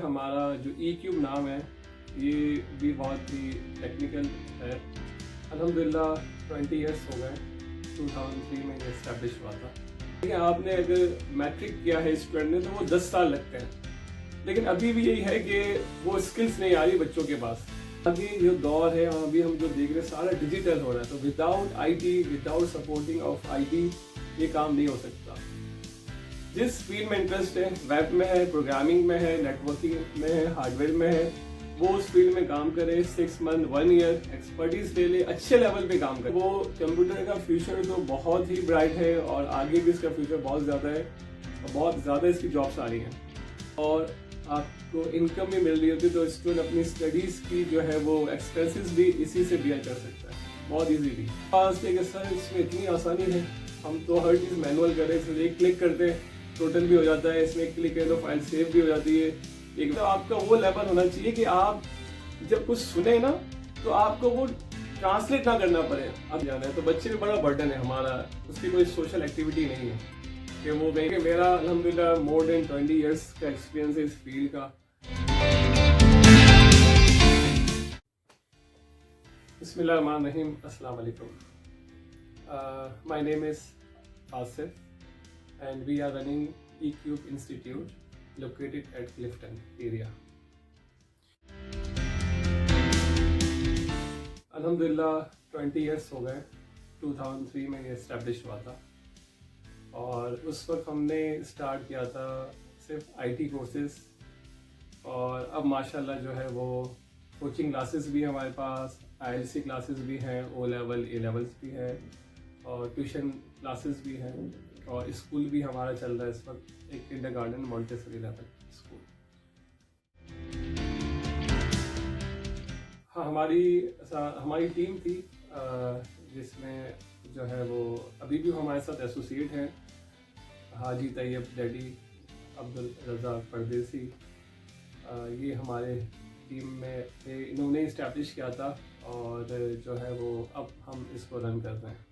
हमारा जो E cube नाम है, ये भी बहुत ही टेक्निकल है। अल्हम्दुलिल्लाह 20 ईयर्स हो गए, 2003 में ये इस्टेब्लिश हुआ था। देखिए, आपने अगर मैट्रिक किया है स्टूडेंट ने तो वो 10 साल लगते हैं, लेकिन अभी भी यही है कि वो स्किल्स नहीं आ रही बच्चों के पास। अभी जो दौर है, अभी हम जो देख रहे हैं सारा डिजिटल हो रहा है, तो without IT, without supporting of IT ये काम नहीं हो सकता। जिस फील्ड में इंटरेस्ट है, वेब में है, प्रोग्रामिंग में है, नेटवर्किंग में है, हार्डवेयर में है, वो उस फील्ड में काम करे, 6 मंथ 1 ईयर एक्सपर्टीज ले ले, अच्छे लेवल पे काम करे। वो कंप्यूटर का फ्यूचर तो बहुत ही ब्राइट है और आगे भी इसका फ्यूचर बहुत ज़्यादा है और बहुत ज़्यादा इसकी जॉब्स आ रही हैं और आपको इनकम भी मिल रही होती है, तो स्टूडेंट अपनी स्टडीज़ की जो है वो एक्सपेंसेस भी इसी से बियर कर सकता है बहुत ईजीली। सर इसमें इतनी आसानी है, हम तो हर चीज़ मैनुअल करें, इसमें एक क्लिक करते हैं टोटल भी हो जाता है, इसमें क्लिक करें तो फाइल सेव भी हो जाती है। एक तो आपका वो लेवल होना चाहिए कि आप जब कुछ सुने ना तो आपको वो ट्रांसलेट ना करना पड़े। अब जाना है तो बच्चे भी बड़ा बर्डन है हमारा, उसकी कोई सोशल एक्टिविटी नहीं है कि वो कहें कि मेरा अल्हम्दुलिल्लाह मोर देन 20 ईयर्स का एक्सपीरियंस है इस फील्ड का। बिस्मिल्लाहिर्रहमानिर्रहीम, अस्सलाम वालेकुम। My name is Asif and we are running eCube Institute located at Clifton area. अल्हम्दुलिल्लाह 20 ईयर्स हो गए, 2003 में ये इस्टेब्लिश हुआ था और उस वक्त हमने स्टार्ट किया था सिर्फ आईटी कोर्सेज और अब माशाल्लाह जो है वो कोचिंग क्लासेस भी हैं हमारे पास, आईएलसी क्लासेस भी हैं, ओ लेवल ए लेवल्स भी हैं और ट्यूशन क्लासेस भी हैं और स्कूल भी हमारा चल रहा है इस वक्त, एक किंडरगार्टन मॉन्टेसरी लेवल स्कूल। हाँ, हमारी टीम थी जिसमें जो है वो अभी भी हमारे साथ एसोसिएट हैं, हाजी तैयब डैडी, अब्दुल रज़ाक परदेसी, ये हमारे टीम में थे, इन्होंने इस्टेब्लिश किया था और जो है वो अब हम इसको रन कर रहे हैं।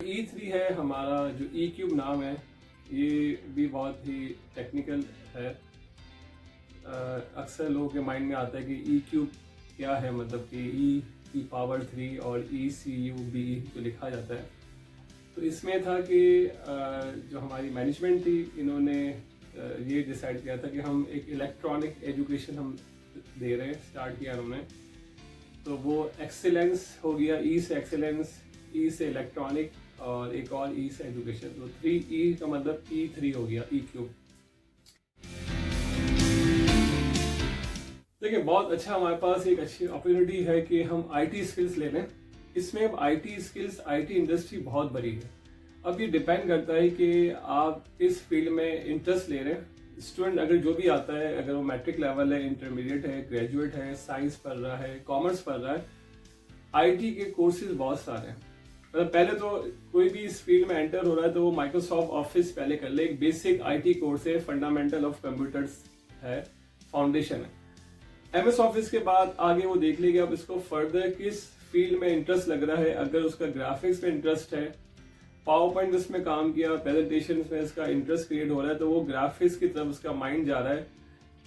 E3 है हमारा जो ई क्यूब नाम है, ये भी बहुत ही टेक्निकल है। अक्सर लोगों के माइंड में आता है कि ई क्यूब क्या है, मतलब कि ई की पावर 3 और ECUB जो लिखा जाता है। तो इसमें था कि जो हमारी मैनेजमेंट थी, इन्होंने ये डिसाइड किया था कि हम एक इलेक्ट्रॉनिक एजुकेशन हम दे रहे हैं, स्टार्ट किया उन्होंने। तो वो एक्सेलेंस हो गया, ई से एक्सेलेंस, ई से इलेक्ट्रॉनिक और एक और ई से एजुकेशन, तो 3E का मतलब E3 हो गया, ई क्यूब। देखिए, बहुत अच्छा हमारे पास एक अच्छी अपॉर्चुनिटी है कि हम आईटी स्किल्स ले लें। इसमें अब आईटी स्किल्स, आईटी इंडस्ट्री बहुत बड़ी है। अब ये डिपेंड करता है कि आप इस फील्ड में इंटरेस्ट ले रहे हैं। स्टूडेंट अगर जो भी आता है, अगर वो मैट्रिक लेवल है, इंटरमीडिएट है, ग्रेजुएट है, साइंस पढ़ रहा है, कॉमर्स पढ़ रहा है, आईटी के कोर्सेज बहुत सारे हैं। मतलब पहले तो कोई भी इस फील्ड में एंटर हो रहा है तो वो माइक्रोसॉफ्ट ऑफिस पहले कर ले, एक बेसिक आईटी कोर्स है, फंडामेंटल ऑफ कंप्यूटर्स है, फाउंडेशन है। एमएस ऑफिस के बाद आगे वो देख लेगा अब इसको फर्दर किस फील्ड में इंटरेस्ट लग रहा है। अगर उसका ग्राफिक्स में इंटरेस्ट है, पावर पॉइंट इसमें काम किया, प्रेजेंटेशन में इसका इंटरेस्ट क्रिएट हो रहा है, तो वो ग्राफिक्स की तरफ उसका माइंड जा रहा है,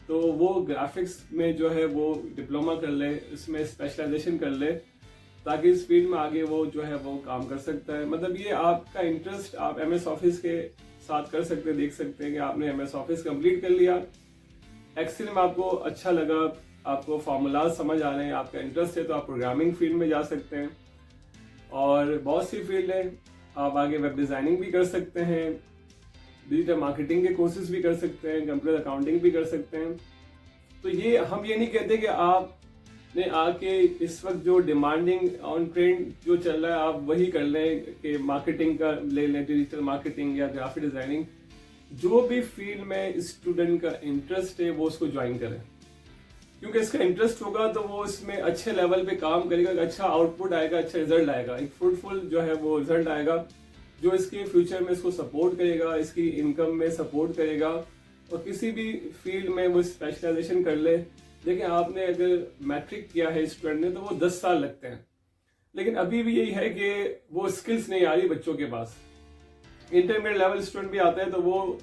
तो वो ग्राफिक्स में जो है वो डिप्लोमा कर ले, इसमें स्पेशलाइजेशन कर ले, ताकि इस फील्ड में आगे वो जो है वो काम कर सकता है। मतलब ये आपका इंटरेस्ट आप एमएस ऑफिस के साथ कर सकते हैं। देख सकते हैं कि आपने एमएस ऑफिस कंप्लीट कर लिया, एक्सेल में आपको अच्छा लगा, आपको फार्मूलाज समझ आ रहे हैं, आपका इंटरेस्ट है, तो आप प्रोग्रामिंग फील्ड में जा सकते हैं और बहुत सी फील्ड है। आप आगे वेब डिज़ाइनिंग भी कर सकते हैं, डिजिटल मार्केटिंग के कोर्सेज भी कर सकते हैं, कंप्यूटर अकाउंटिंग भी कर सकते हैं। तो ये हम ये नहीं कहते कि आप ने आके इस वक्त जो डिमांडिंग ऑन ट्रेंड जो चल रहा है आप वही कर लें कि मार्केटिंग का ले लें, डिजिटल मार्केटिंग या ग्राफिक डिजाइनिंग। जो भी फील्ड में स्टूडेंट का इंटरेस्ट है वो उसको ज्वाइन करें, क्योंकि इसका इंटरेस्ट होगा तो वो इसमें अच्छे लेवल पे काम करेगा, अच्छा आउटपुट आएगा, अच्छा रिजल्ट आएगा, एक फ्रूटफुल जो है वो रिजल्ट आएगा जो इसके फ्यूचर में इसको सपोर्ट करेगा, इसकी इनकम में सपोर्ट करेगा और किसी भी फील्ड में वो स्पेशलाइजेशन कर ले। देखिए, आपने अगर मैट्रिक किया है स्टूडेंट ने तो वो 10 साल लगते हैं, लेकिन अभी भी यही है कि वो स्किल्स नहीं आ रही बच्चों के पास। इंटरमीडिएट लेवल स्टूडेंट भी आता है तो वो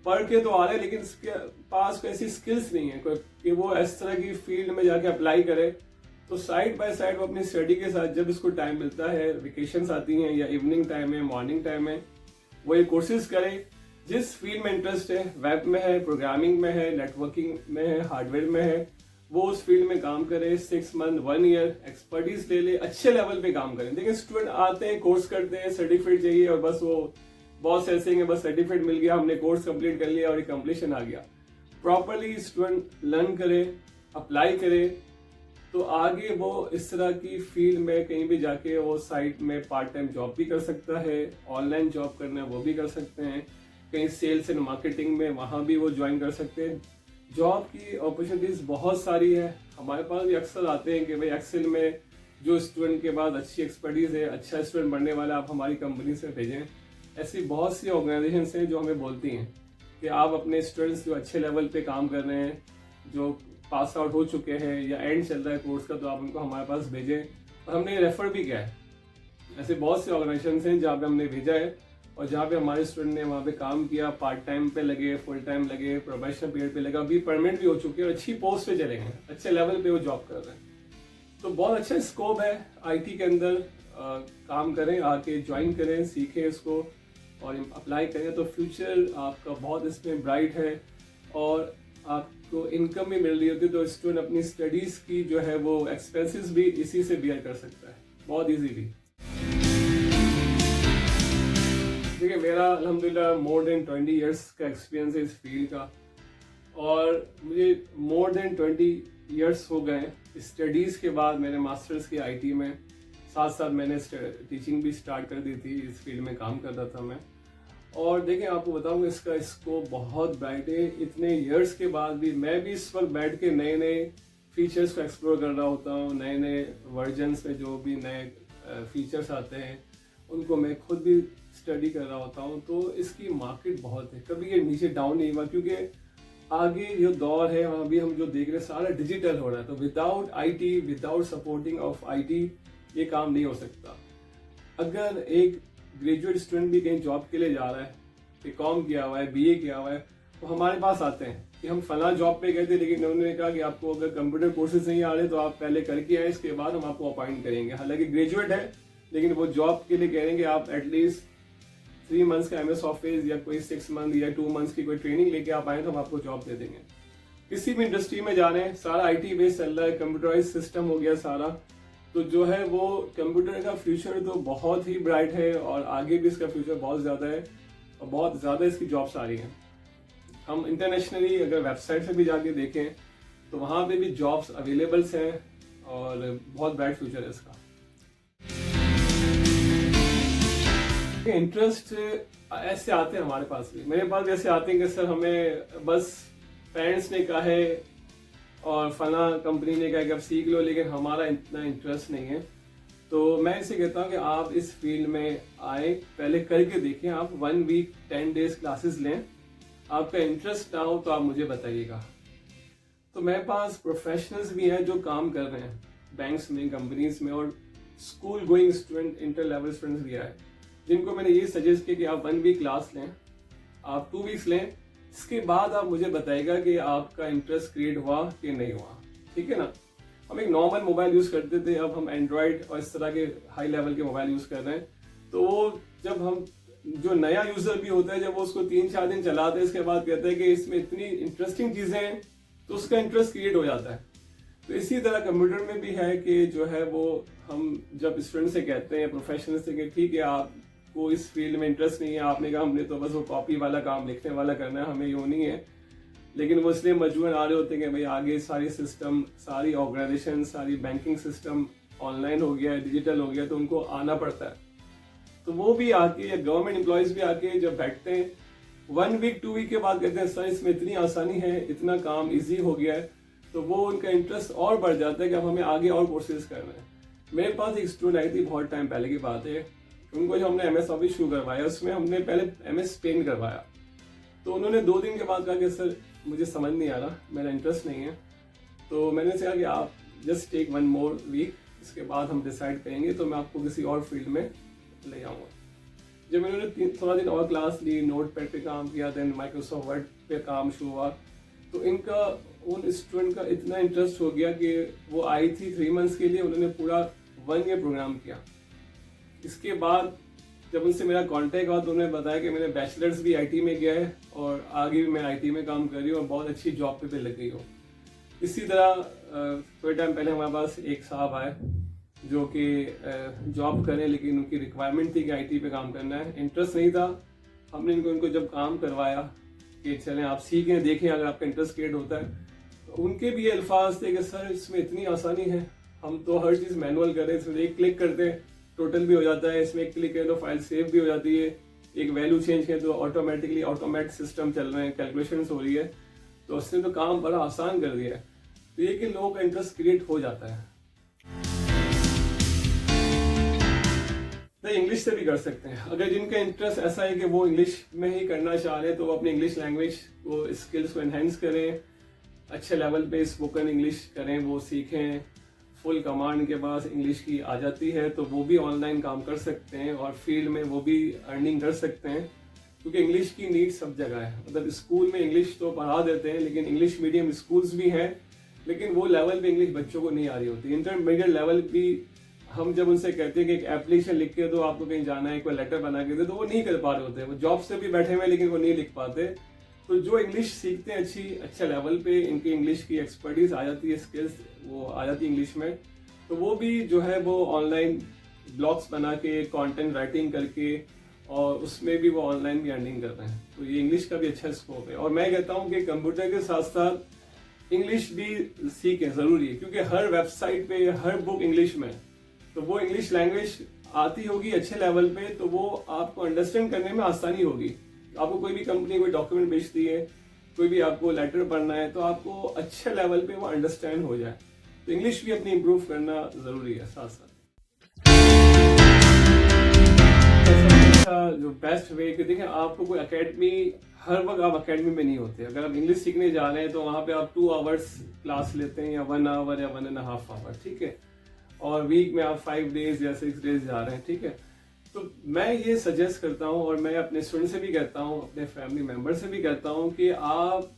पढ़ के तो आ रहे हैं लेकिन इसके पास कोई ऐसी स्किल्स नहीं है कोई कि वो इस तरह की फील्ड में जाके अप्लाई करे। तो साइड बाय साइड वो अपनी स्टडी के साथ जब इसको टाइम मिलता है, वेकेशंस आती हैं या इवनिंग टाइम है, मॉर्निंग टाइम है, वो ये कोर्सेज करे जिस फील्ड में इंटरेस्ट है, वेब में है, प्रोग्रामिंग में है, नेटवर्किंग में है, हार्डवेयर में है, वो उस फील्ड में काम करे। 6 मंथ 1 ईयर एक्सपर्टीज ले ले, अच्छे लेवल पे काम करें। देखिए स्टूडेंट आते हैं, कोर्स करते हैं, सर्टिफिकेट चाहिए और बस वो बहुत से ऐसे हैं बस सर्टिफिकेट मिल गया, हमने कोर्स कंप्लीट कर लिया और एक कंप्लीशन आ गया। प्रॉपरली स्टूडेंट लर्न करे, अप्लाई करे, तो आगे वो इस तरह की फील्ड में कहीं भी जाके वो साइट में पार्ट टाइम जॉब भी कर सकता है, ऑनलाइन जॉब करना है वो भी कर सकते हैं, कहीं सेल्स एंड मार्केटिंग में वहाँ भी वो ज्वाइन कर सकते हैं। जॉब की अपॉर्चुनिटीज बहुत सारी है। हमारे पास भी अक्सर आते हैं कि भाई एक्सेल में जो स्टूडेंट के पास अच्छी एक्सपर्टीज है, अच्छा स्टूडेंट बनने वाला, आप हमारी कंपनी से भेजें। ऐसी बहुत सी ऑर्गेनाइजेशन हैं जो हमें बोलती हैं कि आप अपने स्टूडेंट्स जो अच्छे लेवल पे काम कर रहे हैं, जो पास आउट हो चुके हैं या एंड चल रहा है कोर्स का, तो आप उनको हमारे पास भेजें। और हमने रेफर भी किया है। ऐसे बहुत से ऑर्गेनाइजेशन हैं जहाँ पे हमने भेजा है और जहाँ पे हमारे स्टूडेंट ने वहाँ पे काम किया, पार्ट टाइम पे लगे, फुल टाइम लगे, प्रोबेशनल पीरियड पे लगा, अभी परमानेंट भी हो चुके हैं और अच्छी पोस्ट पे चले गए, अच्छे लेवल पे वो जॉब कर रहे हैं। तो बहुत अच्छा स्कोप है आईटी के अंदर। काम करें, आके ज्वाइन करें, सीखें इसको और अप्लाई करें तो फ्यूचर आपका बहुत इसमें ब्राइट है और आपको इनकम भी मिल रही होती है। तो स्टूडेंट अपनी स्टडीज की जो है वो एक्सपेंसेस भी इसी से बियर कर सकता है बहुत इजीली। देखिए मेरा अल्हम्दुलिल्लाह मोर देन 20 इयर्स का एक्सपीरियंस है इस फील्ड का और मुझे मोर देन 20 इयर्स हो गए स्टडीज़ के बाद। मैंने मास्टर्स की आईटी में, साथ साथ मैंने टीचिंग भी स्टार्ट कर दी थी, इस फील्ड में काम करता था मैं। और देखिए आपको बताऊंगा इसका स्कोप बहुत ब्राइट है। इतने इयर्स के बाद भी मैं भी इस वक्त बैठ के नए नए फीचर्स को एक्सप्लोर कर रहा होता हूँ, नए नए वर्जन्स में जो भी नए फीचर्स आते हैं उनको मैं खुद भी स्टडी कर रहा होता हूँ। तो इसकी मार्केट बहुत है, कभी ये नीचे डाउन नहीं हुआ क्योंकि आगे जो दौर है अभी हम जो देख रहे हैं सारा डिजिटल हो रहा है। तो without IT, without supporting of IT ये काम नहीं हो सकता। अगर एक ग्रेजुएट स्टूडेंट भी कहीं जॉब के लिए जा रहा है, बीकॉम किया हुआ है, बीए किया हुआ है, तो हमारे पास आते हैं कि हम फला जॉब पे गए थे लेकिन उन्होंने कहा कि आपको अगर कंप्यूटर कोर्सेज नहीं आ रहे तो आप पहले करके आए, इसके बाद हम आपको अपॉइंट करेंगे। हालांकि ग्रेजुएट है लेकिन वो जॉब के लिए कहेंगे आप एटलीस्ट 3 मंथ्स का MS ऑफिस या कोई 6 मंथ या 2 मंथ्स की कोई ट्रेनिंग लेके आप आए तो हम आपको जॉब दे देंगे। किसी भी इंडस्ट्री में जा रहे हैं, सारा IT बेस्ड चल रहा है, कंप्यूटराइज सिस्टम हो गया सारा। तो जो है वो कंप्यूटर का फ्यूचर तो बहुत ही ब्राइट है और आगे भी इसका फ्यूचर बहुत ज़्यादा है और बहुत ज़्यादा इसकी जॉब्स आ रही हैं। हम इंटरनेशनली अगर वेबसाइट से भी जाके देखें तो वहाँ पे भी जॉब्स अवेलेबल्स हैं और बहुत ब्राइट फ्यूचर है इसका। इंटरेस्ट ऐसे आते हैं हमारे पास भी, मेरे पास भी ऐसे आते हैं कि सर हमें बस पेरेंट्स ने कहा है और फला कंपनी ने कहा कि आप सीख लो, लेकिन हमारा इतना इंटरेस्ट नहीं है। तो मैं इसे कहता हूँ कि आप इस फील्ड में आए, पहले करके देखें। आप 1 वीक 10 डेज क्लासेस लें, आपका इंटरेस्ट ना हो तो आप मुझे बताइएगा। तो मेरे पास प्रोफेशनल्स भी हैं जो काम कर रहे हैं बैंक्स में, कंपनीज में, और school going student, inter level students भी आए जिनको मैंने ये सजेस्ट किया कि आप 1 वीक क्लास लें, आप 2 वीक्स लें, इसके बाद आप मुझे बताइएगा कि आपका इंटरेस्ट क्रिएट हुआ कि नहीं हुआ। ठीक है ना। हम एक नॉर्मल मोबाइल यूज़ करते थे, अब हम एंड्रॉयड और इस तरह के हाई लेवल के मोबाइल यूज़ कर रहे हैं। तो वो जब हम जो नया यूज़र भी होता है, जब वो उसको 3-4 दिन चलाते हैं, इसके बाद कहते हैं कि इसमें इतनी इंटरेस्टिंग चीज़ें हैं, तो उसका इंटरेस्ट क्रिएट हो जाता है। तो इसी तरह कंप्यूटर में भी है कि जो है वो हम जब स्टूडेंट से कहते हैं, प्रोफेशनल से, कि ठीक है आपको इस फील्ड में इंटरेस्ट नहीं है, आपने कहा हमने तो बस वो कॉपी वाला काम, लिखने वाला करना है, हमें यूँ नहीं है, लेकिन वो इसलिए मजबूरन आ रहे होते हैं कि भाई आगे सारी सिस्टम, सारी ऑर्गेनाइजेशन, सारी बैंकिंग सिस्टम ऑनलाइन हो गया है, डिजिटल हो गया, तो उनको आना पड़ता है। तो वो भी आके, या गवर्नमेंट एम्प्लॉयज भी आके जब बैठते हैं 1 वीक 2 वीक के बाद कहते हैं सर इसमें इतनी आसानी है, इतना काम इजी हो गया है, तो वो उनका इंटरेस्ट और बढ़ जाता है कि अब हमें आगे और कोर्सेज करना है। मेरे पास एक स्टूडेंट आई थी, बहुत टाइम पहले की बात है, उनको जो हमने MS ऑफिस शुरू करवाया, उसमें हमने पहले MS पेंट करवाया। तो उन्होंने 2 दिन के बाद कहा कि सर मुझे समझ नहीं आ रहा, मेरा इंटरेस्ट नहीं है। तो मैंने कहा कि आप जस्ट टेक 1 मोर वीक, इसके बाद हम डिसाइड करेंगे, तो मैं आपको किसी और फील्ड में ले आऊँगा। जब मैंने थोड़ा दिन और क्लास ली, नोट पैड पे काम किया, देन माइक्रोसॉफ्ट वर्ड पे काम शुरू हुआ, तो इनका उन स्टूडेंट का इतना इंटरेस्ट हो गया कि वो आई थी 3 मंथ्स के लिए, उन्होंने पूरा 1 ईयर प्रोग्राम किया। इसके बाद जब उनसे मेरा कांटेक्ट हुआ तो उन्होंने बताया कि मैंने बैचलर्स भी आईटी में किया है और आगे भी मैं आईटी में काम कर रही हूँ और बहुत अच्छी जॉब पे भी लग गई हूँ। इसी तरह थोड़े टाइम पहले हमारे पास एक साहब आए जो कि जॉब करें, लेकिन उनकी रिक्वायरमेंट थी कि आईटी पे काम करना है, इंटरेस्ट नहीं था। हमने इनको जब काम करवाया कि चलें आप सीखें, देखें अगर आपका इंटरेस्ट क्रिएट होता है, तो उनके भी ये अल्फाज थे कि सर इसमें इतनी आसानी है, हम तो हर चीज़ मैनुअल कर रहे हैं, इसमें एक क्लिक करते हैं टोटल भी हो जाता है, इसमें एक क्लिक करें तो फाइल सेव भी हो जाती है, एक वैल्यू चेंज करें तो ऑटोमेटिकली ऑटोमेट सिस्टम चल रहे हैं, कैलकुलेशंस हो रही है, तो उसने तो काम बड़ा आसान कर दिया है। तो ये कि लोगों का इंटरेस्ट क्रिएट हो जाता है। नहीं, इंग्लिश से भी कर सकते हैं। अगर जिनका इंटरेस्ट ऐसा है कि वो इंग्लिश में ही करना चाह रहे हैं तो वो अपनी इंग्लिश लैंग्वेज को स्किल्स को एनहेंस करें, अच्छे लेवल पे स्पोकन इंग्लिश करें, वो सीखें, फुल कमांड के पास इंग्लिश की आ जाती है तो वो भी ऑनलाइन काम कर सकते हैं और फील्ड में वो भी अर्निंग कर सकते हैं, क्योंकि इंग्लिश की नीड सब जगह है। मतलब स्कूल में इंग्लिश तो पढ़ा देते हैं, लेकिन इंग्लिश मीडियम स्कूल्स भी हैं, लेकिन वो लेवल पे इंग्लिश बच्चों को नहीं आ रही होती। इंटरमीडिएट लेवल भी हम जब उनसे कहते हैं कि एक एप्लीकेशन लिख के दो, आपको कहीं जाना है, कोई लेटर बना के दे, तो वो नहीं कर पा रहे होते, वो जॉब से भी बैठे हुए लेकिन वो नहीं लिख पाते। तो जो इंग्लिश सीखते हैं अच्छे लेवल पे, इनकी इंग्लिश की एक्सपर्टीज आ जाती है, स्किल्स वो आ जाती है इंग्लिश में, तो वो भी जो है वो ऑनलाइन ब्लॉग्स बना के कंटेंट राइटिंग करके और उसमें भी वो ऑनलाइन भी अर्निंग कर रहे हैं। तो ये इंग्लिश का भी अच्छा स्कोप है। और मैं कहता हूँ कि कंप्यूटर के साथ साथ इंग्लिश भी सीखें, ज़रूरी है, क्योंकि हर वेबसाइट पे हर बुक इंग्लिश में, तो वो इंग्लिश लैंग्वेज आती होगी अच्छे लेवल पे, तो वो आपको अंडरस्टैंड करने में आसानी होगी। आपको कोई भी कंपनी कोई डॉक्यूमेंट बेचती है, कोई भी आपको लेटर पढ़ना है, तो आपको अच्छे लेवल पे वो अंडरस्टैंड हो जाए। तो इंग्लिश भी अपनी इम्प्रूव करना ज़रूरी है साथ साथ। जो बेस्ट वे कि देखें, आपको कोई एकेडमी, हर वक्त आप एकेडमी में नहीं होते। अगर आप इंग्लिश सीखने जा रहे हैं तो वहाँ पे आप 2 आवर्स क्लास लेते हैं या 1 आवर या 1.5 आवर, ठीक है, और वीक में आप 5 डेज या 6 डेज जा रहे हैं, ठीक है। तो मैं ये सजेस्ट करता हूँ और मैं अपने स्टूडेंट से भी कहता हूँ, अपने फैमिली मेम्बर से भी कहता हूँ कि आप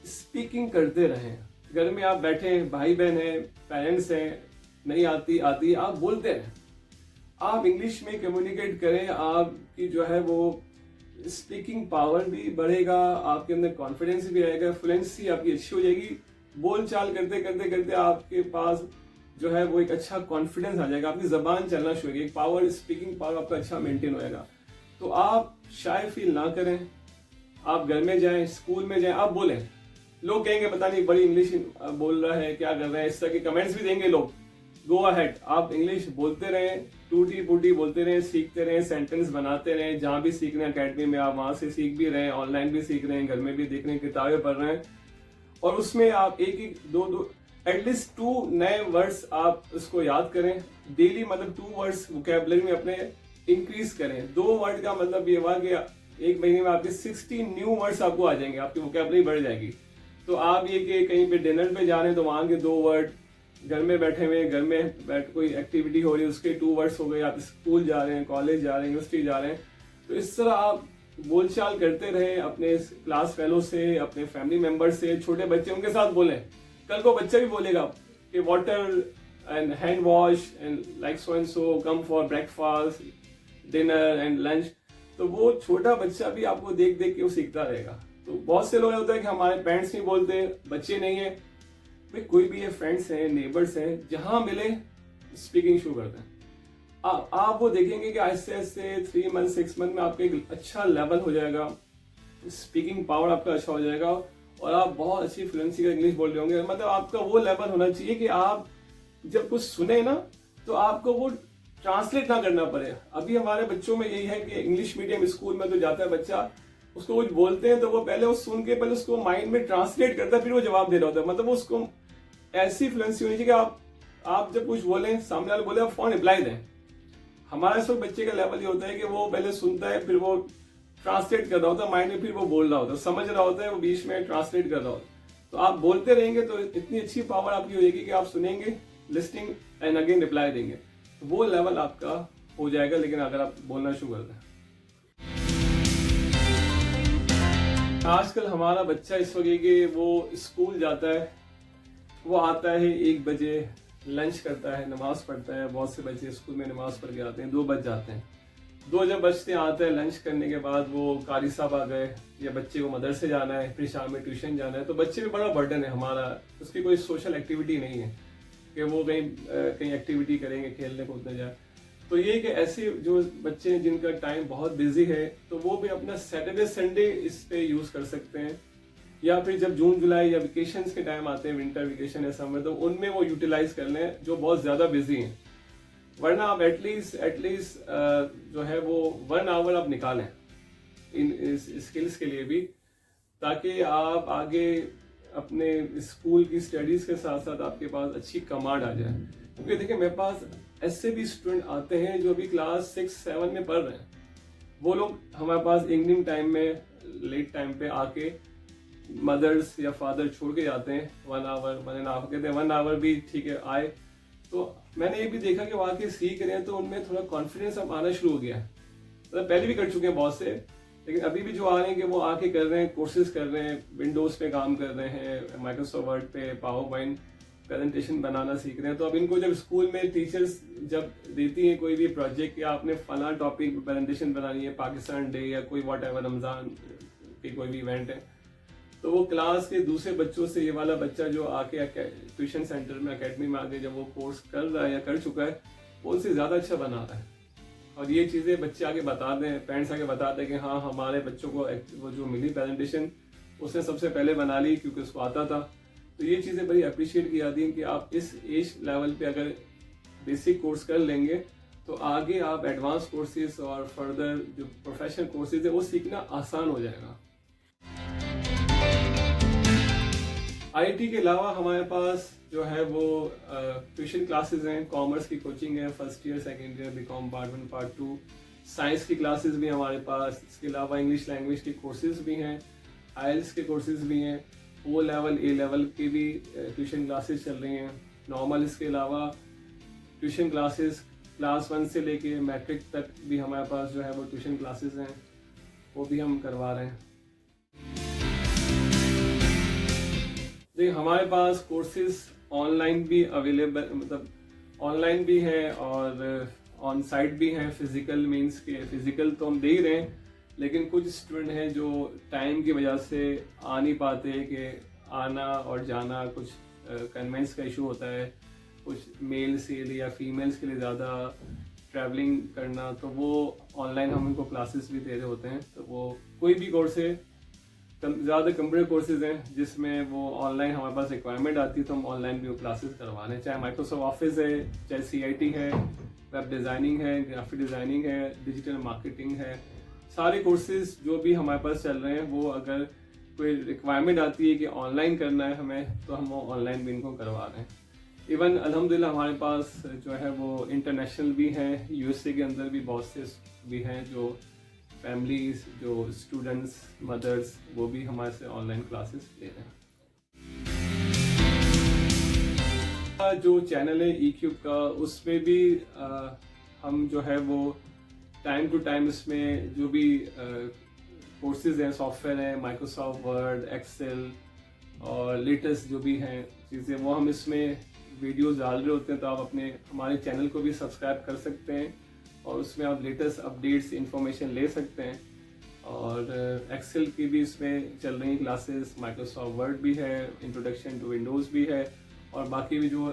स्पीकिंग करते रहें। घर में आप बैठे हैं, भाई बहन हैं, पेरेंट्स हैं, नहीं आती आप बोलते रहें, आप इंग्लिश में कम्युनिकेट करें, आपकी जो है वो स्पीकिंग पावर भी बढ़ेगा, आपके अंदर कॉन्फिडेंस भी आएगा, फ्लुएंसी आपकी अच्छी हो जाएगी। बोल चाल करते करते करते आपके पास जो है वो एक अच्छा कॉन्फिडेंस आ जाएगा, आपकी जबान चलना शुरू होगी, एक पावर, स्पीकिंग पावर आपका अच्छा मेंटेन होएगा। तो आप शाय फील ना करें, आप घर में जाएं, स्कूल में जाएं, आप बोलें। लोग कहेंगे पता नहीं बड़ी इंग्लिश बोल रहा है, क्या कर रहा है, इस तरह के कमेंट्स भी देंगे लोग। गो अहेड, आप इंग्लिश बोलते रहें, टूटी फूटी बोलते रहें, सीखते रहें, सेंटेंस बनाते रहें। जहाँ भी सीख रहे हैं अकेडमी में, आप वहाँ से सीख भी रहे हैं, ऑनलाइन भी सीख रहे हैं, घर में भी देख रहे हैं, किताबें पढ़ रहे हैं, और उसमें आप एक दो एटलीस्ट 2 नए वर्ड्स आप उसको याद करें डेली। मतलब 2 वर्ड्स वोकैबुलरी में अपने इंक्रीज करें। 2 वर्ड का मतलब ये हुआ कि 1 महीने में आपके 60 न्यू वर्ड्स आपको आ जाएंगे, आपकी वोकैबुलरी बढ़ जाएगी। तो आप ये कि कहीं पे डिनर पे जा रहे हैं तो वहाँ के 2 वर्ड, घर में बैठे हुए, घर में बैठ कोई एक्टिविटी हो रही है उसके 2 वर्ड्स हो गए, आप स्कूल जा रहे हैं, कॉलेज जा रहे हैं, यूनिवर्सिटी जा रहे हैं, तो इस तरह आप बोलचाल करते रहे अपने क्लास फेलो से, अपने फैमिली मेंबर से, छोटे बच्चे उनके साथ बोलें। कल को बच्चा भी बोलेगा कि water and hand wash and like so and so, come for breakfast, dinner and lunch, तो वो छोटा बच्चा भी आपको देख देख के वो सीखता रहेगा। तो बहुत से लोग होता है कि हमारे पेरेंट्स नहीं बोलते, बच्चे नहीं है, भाई कोई भी है, फ्रेंड्स हैं, नेबर्स हैं, जहां मिले स्पीकिंग शुरू करते हैं। आप वो देखेंगे कि आहिस्ते आहिस्ते 3 मंथ 6 मंथ में आपका एक अच्छा लेवल हो जाएगा, स्पीकिंग पावर आपका अच्छा हो जाएगा और आप बहुत अच्छी फ्लुएंसी का इंग्लिश बोल रहे होंगे। मतलब आपका वो लेवल होना चाहिए कि आप जब कुछ सुने ना तो आपको वो ट्रांसलेट ना करना पड़े। अभी हमारे बच्चों में यही है कि इंग्लिश मीडियम स्कूल में तो जाता है बच्चा, उसको कुछ बोलते हैं तो वो पहले वो सुन के पहले उसको माइंड में ट्रांसलेट करता है, फिर वो जवाब दे रहा होता है। मतलब उसको ऐसी फ्लुएंसी होनी चाहिए कि आप जब कुछ बोलें, सामने वाले बोले, आप फौरन रिप्लाई दें। हमारा इस वक्त बच्चे का लेवल ये होता है कि वो पहले सुनता है, फिर वो ट्रांसलेट कर रहा होता है माइंड में, फिर वो बोल रहा होता है, समझ रहा होता है, वो बीच में ट्रांसलेट कर रहा होता है। तो आप बोलते रहेंगे तो इतनी अच्छी पावर आपकी हो जाएगी कि आप सुनेंगे, लिस्टिंग एंड अगेन रिप्लाई देंगे, तो वो लेवल आपका हो जाएगा। लेकिन अगर आप बोलना शुरू कर दें आजकल हमारा बच्चा इस वजह के वो स्कूल जाता है, वो आता है 1 बजे, लंच करता है, नमाज पढ़ता है। बहुत से बच्चे स्कूल में नमाज पढ़ के आते हैं, 2 बज जाते हैं। 2 जब बजते आते हैं, लंच करने के बाद वो कारी साहब आ गए या बच्चे को मदरसे जाना है, फिर शाम में ट्यूशन जाना है, तो बच्चे में बड़ा बर्डन है हमारा। उसकी कोई सोशल एक्टिविटी नहीं है कि वो कहीं एक्टिविटी करेंगे, खेलने कूदने जाए। तो ये कि ऐसे जो बच्चे हैं जिनका टाइम बहुत बिजी है, तो वो भी अपना सैटरडे संडे इस पे यूज कर सकते हैं, या फिर जब जून जुलाई या वेकेशंस के टाइम आते हैं, विंटर वेकेशन या समर, तो उनमें वो यूटिलाइज कर लें जो बहुत ज्यादा बिजी हैं। वरना आप एटलीस्ट जो है वो 1 आवर आप निकालें इस स्किल्स के लिए भी, ताकि आप आगे अपने स्कूल की स्टडीज के साथ साथ आपके पास अच्छी कमांड आ जाए। क्योंकि देखिए, मेरे पास ऐसे भी स्टूडेंट आते हैं जो अभी क्लास 6-7 में पढ़ रहे हैं। वो लोग हमारे पास इवनिंग टाइम में, लेट टाइम पे आके मदर्स या फादर छोड़ के जाते हैं 1 आवर 1.5 आवर, कहते हैं 1 आवर भी ठीक है आए। तो मैंने ये भी देखा कि वो आके सीख रहे हैं, तो उनमें थोड़ा कॉन्फिडेंस अब आना शुरू हो गया है। मतलब पहले भी कर चुके हैं बहुत से, लेकिन अभी भी जो आ रहे हैं कि वो आके कर रहे हैं, कोर्सेज कर रहे हैं, विंडोज पे काम कर रहे हैं, माइक्रोसॉफ्ट वर्ड पे, पावर पॉइंट प्रेजेंटेशन बनाना सीख रहे हैं। तो अब इनको जब स्कूल में टीचर्स जब देती हैं कोई भी प्रोजेक्ट, या आपने फला टॉपिक प्रेजेंटेशन बनानी है, पाकिस्तान डे या कोई वॉट एवर, रमजान की कोई भी इवेंट है, तो वो क्लास के दूसरे बच्चों से, ये वाला बच्चा जो आके ट्यूशन सेंटर में, एकेडमी में आके जब वो कोर्स कर रहा है या कर चुका है, वो उनसे ज़्यादा अच्छा बना रहा है। और ये चीज़ें बच्चे आके बता दें, पेरेंट्स आके बताते हैं कि हाँ, हमारे बच्चों को वो जो मिली प्रेजेंटेशन उसने सबसे पहले बना ली क्योंकि उसको आता था। तो ये चीज़ें बड़ी अप्रिशिएट की जाती हैं कि आप इस एज लेवल पे अगर बेसिक कोर्स कर लेंगे, तो आगे आप एडवांस कोर्सेज और फर्दर जो प्रोफेशनल कोर्सेज है वो सीखना आसान हो जाएगा। आईटी के अलावा हमारे पास जो है वो ट्यूशन क्लासेस हैं, कॉमर्स की कोचिंग है, first year second year BCom part 1 part 2, science की क्लासेस भी हमारे पास। इसके अलावा इंग्लिश लैंग्वेज के कोर्सेज भी हैं, आईएलटीएस के कोर्सेज भी हैं, ओ लेवल ए लेवल की भी ट्यूशन क्लासेस चल रही हैं। नॉर्मल इसके अलावा ट्यूशन क्लासेस क्लास 1 से लेके मैट्रिक तक भी हमारे पास जो है वो ट्यूशन क्लासेस हैं, वो भी हम करवा रहे हैं। देखिए, हमारे पास कोर्सेज ऑनलाइन भी अवेलेबल, मतलब ऑनलाइन भी है और ऑन साइट भी है। फिजिकल मीन्स के फिजिकल तो हम दे ही रहे हैं, लेकिन कुछ स्टूडेंट हैं जो टाइम की वजह से आ नहीं पाते, कि आना और जाना कुछ कन्वेंस का इशू होता है, कुछ मेल्स के लिए या फीमेल्स के लिए ज़्यादा ट्रैवलिंग करना, तो वो ऑनलाइन हम उनको क्लासेस भी दे रहे होते हैं। तो वो कोई भी कोर्स है, ज़्यादा कंप्यूटर कोर्सेज हैं जिसमें वो ऑनलाइन हमारे पास रिक्वायरमेंट आती है, तो हम ऑनलाइन भी वो क्लासेस करवा रहे हैं। चाहे माइक्रोसॉफ्ट ऑफिस है, चाहे सीआईटी है, वेब डिज़ाइनिंग है, ग्राफिक डिज़ाइनिंग है, डिजिटल मार्केटिंग है, सारे कोर्सेज जो भी हमारे पास चल रहे हैं, वो अगर कोई रिक्वायरमेंट आती है कि ऑनलाइन करना है हमें, तो हम वो ऑनलाइन भी इनको करवा रहे हैं। इवन अल्हम्दुलिल्लाह हमारे पास जो है वो इंटरनेशनल भी हैं, यूएसए के अंदर भी बहुत से भी हैं जो फैमिलीज, जो स्टूडेंट्स, मदर्स, वो भी हमारे से ऑनलाइन क्लासेस ले रहे हैं। जो चैनल है ईक्यूब का, उसमें भी हम जो है वो टाइम टू टाइम इसमें जो भी कोर्सेज हैं, सॉफ्टवेयर हैं, माइक्रोसॉफ्ट वर्ड, एक्सेल और लेटेस्ट जो भी हैं चीज़ें, वो हम इसमें वीडियोस डाल रहे होते हैं। तो आप अपने हमारे चैनल को भी सब्सक्राइब कर सकते हैं और उसमें आप लेटेस्ट अपडेट्स इंफॉर्मेशन ले सकते हैं। और एक्सेल की भी इसमें चल रही क्लासेस, माइक्रोसॉफ्ट वर्ड भी है, इंट्रोडक्शन टू विंडोज़ भी है, और बाकी भी जो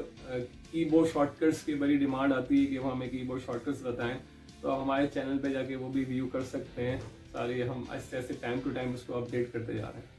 कीबोर्ड शॉर्टकट्स की बड़ी डिमांड आती है कि वो हमें कीबोर्ड शॉर्टकट्स बताएं, तो हमारे चैनल पे जाके वो भी व्यू कर सकते हैं। सारे हम ऐसे टाइम टू टाइम उसको अपडेट करते जा रहे हैं।